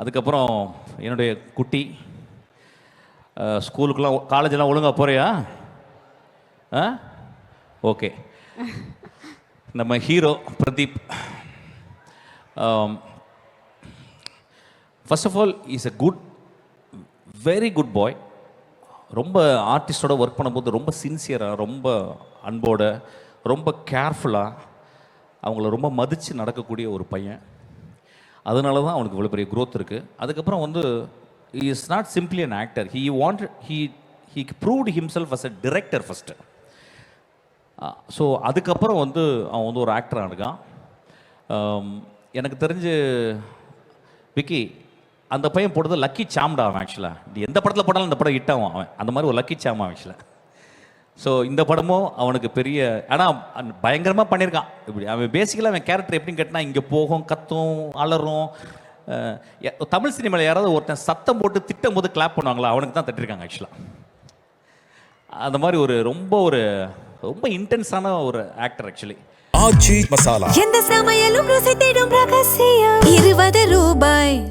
அதுக்கப்புறம் என்னுடைய குட்டி ஸ்கூலுக்குலாம் காலேஜெல்லாம் ஒழுங்காக போகிறியா? ஓகே. நம்ம hero Pradeep, first of all is a good, very good boy. ரொம்ப ஆர்டிஸ்டோட ஒர்க் பண்ணும்போது ரொம்ப சின்சியராக, ரொம்ப அன்போட, ரொம்ப கேர்ஃபுல்லாக, அவங்கள ரொம்ப மதித்து நடக்கக்கூடிய ஒரு பையன். அதனால தான் அவனுக்கு இவ்வளோ பெரிய க்ரோத் இருக்குது. அதுக்கப்புறம் வந்து he is not simply an actor. He proved himself as a director first. So அதுக்கப்புறம் வந்து அவன் வந்து ஒரு ஆக்டராக இருக்கான். எனக்கு தெரிஞ்சு விக்கி, அந்த பையன் போட்டது லக்கி சாம்டா அவன். ஆக்சுவலாக எந்த படத்தில் போட்டாலும் அந்த படம் ஹிட் ஆகும் அவன். அந்த மாதிரி ஒரு லக்கி சாம் ஆக்சுவலாக. ஸோ இந்த படமும் அவனுக்கு பெரிய, ஆனால் பயங்கரமாக பண்ணியிருக்கான். இப்படி அவன் பேசிக்கலாக அவன் கேரக்டர் எப்படின்னு கேட்டால் இங்கே போகும், கத்தும், அலறும். தமிழ் சினிமாவில் யாராவது ஒருத்தன் சத்தம் போட்டு திட்டம் போது கிளாப் பண்ணுவாங்களா, அவனுக்கு தான் தட்டிருக்காங்க ஆக்சுவலாக. அந்த மாதிரி ரொம்ப இன்டென்ஸான ஒரு ஆக்டர் ஆக்சுவலி. ஆச்சி மசாலா, எந்த சமையலும் ருசி தேடும் ரகசியம் 20 ரூபாய்.